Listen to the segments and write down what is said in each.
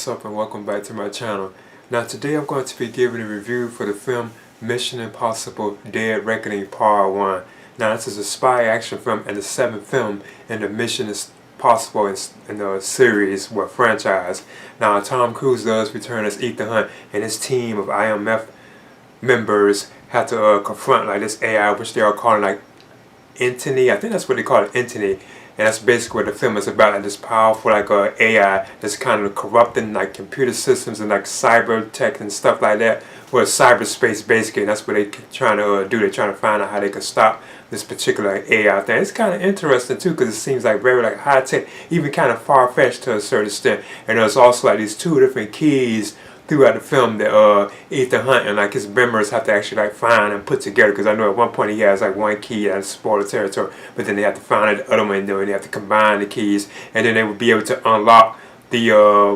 What's up and welcome back to my channel. Now today I'm going to be giving a review for the film Mission Impossible Dead Reckoning Part 1. Now this is a spy action film and the 7th film in the Mission Impossible in the series or franchise. Now Tom Cruise does return as Ethan Hunt, and his team of IMF members have to confront like this AI, which they are calling like entity. I think that's what they call it, entity. And that's basically what the film is about, like this powerful like AI that's kind of corrupting like computer systems and like cyber tech and stuff like that. Well, cyberspace basically, and that's what they're trying to do. They're trying to find out how they can stop this particular AI thing. It's kind of interesting too, because it seems like very like high tech, even kind of far fetched to a certain extent. And there's also like these two different keys throughout the film that Ethan Hunt and like his members have to actually like find and put together, because I know at one point he has like one key that spoil the territory, but then they have to find the other one, and they have to combine the keys, and then they will be able to unlock the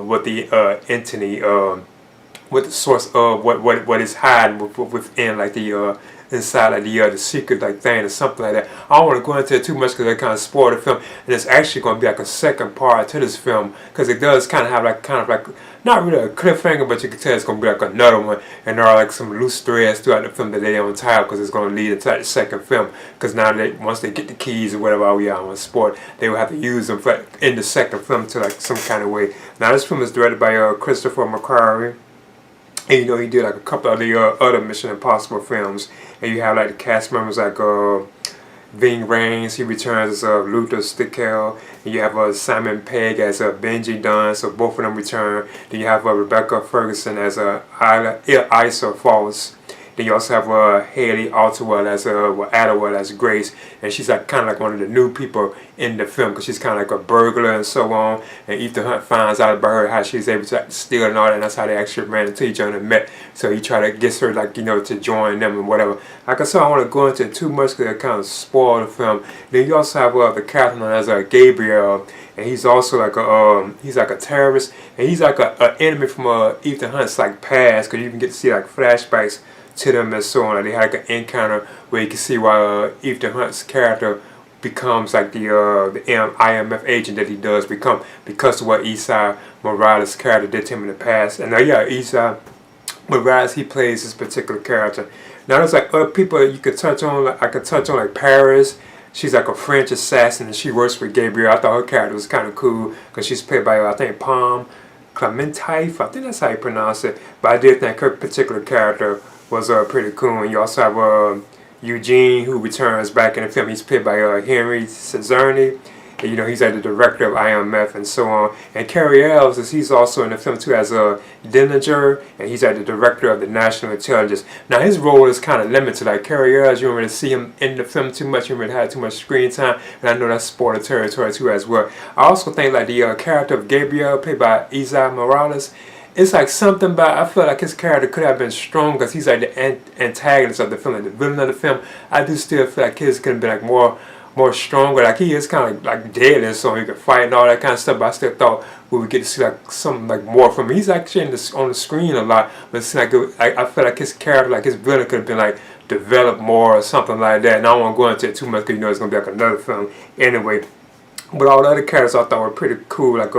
what the entity what the source of what is hiding within like the inside like the secret like thing or something like that. I don't want to go into it too much because I kind of spoil the film, and it's actually going to be like a second part to this film, because it does kind of have like not really a cliffhanger, but you can tell it's going to be like another one, and there are like some loose threads throughout the film that they don't tie, because it's going to lead into like the second film, because now once they get the keys or whatever, I don't want to spoil it, they will have to use them for, in the second film to like some kind of way. Now this film is directed by Christopher McQuarrie. And you know, he did like a couple of the other Mission Impossible films. And you have like the cast members like Ving Rhames, he returns as Luther Stickell. And you have Simon Pegg as Benji Dunn, so both of them return. Then you have Rebecca Ferguson as Isa Falls. Then you also have Haley Atwell as Grace, and she's like kind of like one of the new people in the film, because she's kind of like a burglar and so on. And Ethan Hunt finds out about her, how she's able to like, steal and all that, and that's how they actually ran into each other and met. So he tried to get her like, you know, to join them and whatever. Like I said, I don't want to go into it too much because it kind of spoil the film. Then you also have the captain as Gabriel. And he's also like a terrorist, and he's like an enemy from Ethan Hunt's like past, because you can get to see like flashbacks to them and so on. They had like an encounter where you can see why Ethan Hunt's character becomes like the IMF agent that he does become, because of what Isa Morales' character did to him in the past. And yeah, Isa Morales, he plays this particular character. Now there's like other people you could touch on. Like, I could touch on like Paris. She's like a French assassin, and she works with Gabriel. I thought her character was kind of cool, because she's played by I think Palm Clementif. I think that's how you pronounce it. But I did think her particular character was pretty cool. And you also have Eugene, who returns back in the film. He's played by Henry Czerny. And, you know, he's like the director of IMF and so on. And Cary Elwes, he's also in the film too as Dillinger, and he's like the director of the National Intelligence. Now his role is kind of limited. Like Cary Elwes, you don't really see him in the film too much. You don't really have too much screen time, and I know that's spoiled territory too as well. I also think like the character of Gabriel, played by Isa Morales, it's like something about, I feel like his character could have been strong, because he's like the antagonist of the film, like the villain of the film. I do still feel like his could have been like more stronger. Like he is kind of like deadly, so he could fight and all that kind of stuff. But I still thought we would get to see like something like more from him. He's actually on the screen a lot, but it's like I feel like his character, like his villain, could have been like developed more or something like that. And I don't want to go into it too much, because you know it's gonna be like another film anyway. But all the other characters I thought were pretty cool, like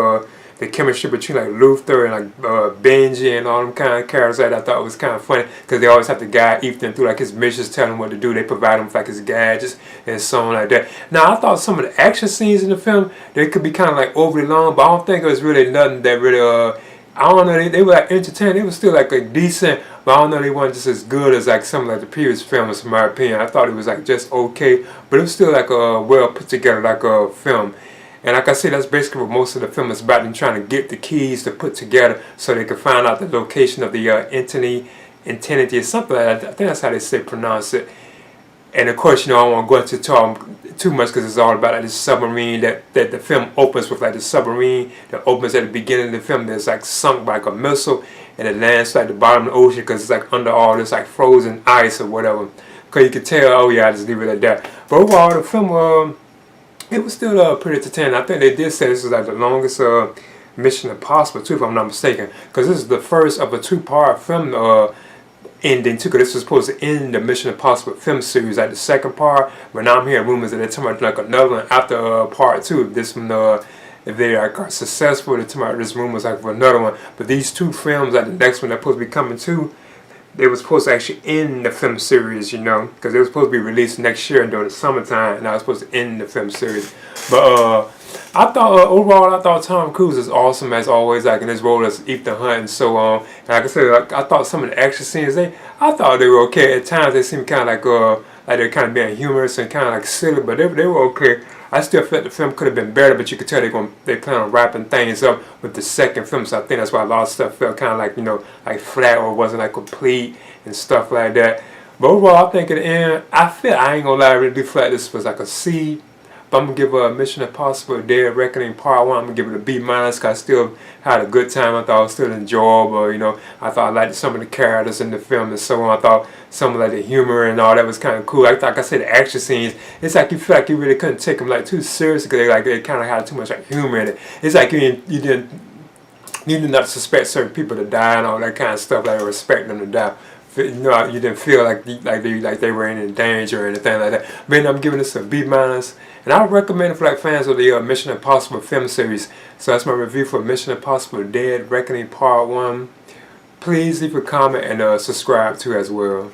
the chemistry between like Luther and like Benji and all them kind of characters that I thought was kind of funny, because they always have to guide Ethan through like his missions, tell him what to do. They provide him with like his gadgets and so on like that. Now I thought some of the action scenes in the film, they could be kind of like overly long, but I don't think it was really nothing that really I don't know, they were like entertaining. They were still like a decent, but I don't know, they weren't just as good as like some of like the previous films in my opinion. I thought it was like just okay, but it was still like a well put together like a film. And like I said, that's basically what most of the film is about, them trying to get the keys to put together so they can find out the location of the entity or something like that. I think that's how they pronounce it. And of course, you know, I don't want to go into talk too much, because it's all about like this submarine that the film opens with, like the submarine that opens at the beginning of the film that's like sunk by like a missile, and it lands like the bottom of the ocean, because it's like under all this like frozen ice or whatever. Because you can tell, oh yeah, I just leave it like that. But overall, the film, it was still pretty entertaining. I think they did say this is like the longest Mission Impossible too, if I'm not mistaken, because this is the first of a two-part film ending too, because this was supposed to end the Mission Impossible film series, like the second part, but now I'm hearing rumors that they're talking about like another one after part 2 of this one. if they are successful, then tomorrow this rumors like for another one. But these two films, like the next one that's supposed to be coming too, they were supposed to actually end the film series, you know, because they were supposed to be released next year during the summertime, and I was supposed to end the film series. But I thought overall, I thought Tom Cruise is awesome as always, like in his role as Ethan Hunt and so on. And like I said, like, I thought some of the action scenes, I thought they were okay. At times they seemed kind of like they're kind of being humorous and kind of like silly, but they were okay. I still felt the film could have been better, but you could tell they plan on wrapping things up with the second film, so I think that's why a lot of stuff felt kind of like, you know, like flat or wasn't like complete and stuff like that. But overall, I think at the end, I ain't gonna lie, I really do feel like this was like a C. But I'm gonna give a Mission Impossible Dead Reckoning Part 1, I'm gonna give it a B-, cause I still had a good time. I thought it was still enjoyable, you know. I thought I liked some of the characters in the film and so on. I thought some of like the humor and all that was kind of cool. Like I said, the action scenes, it's like you feel like you really couldn't take them like too seriously, because they kind of had too much like humor in it. It's like you did not suspect certain people to die and all that kind of stuff, like respect them to die. You know, you didn't feel like they were in danger or anything like that. But I'm giving this a B-, and I would recommend it for like fans of the Mission Impossible film series. So that's my review for Mission Impossible Dead Reckoning Part 1. Please leave a comment and subscribe too as well.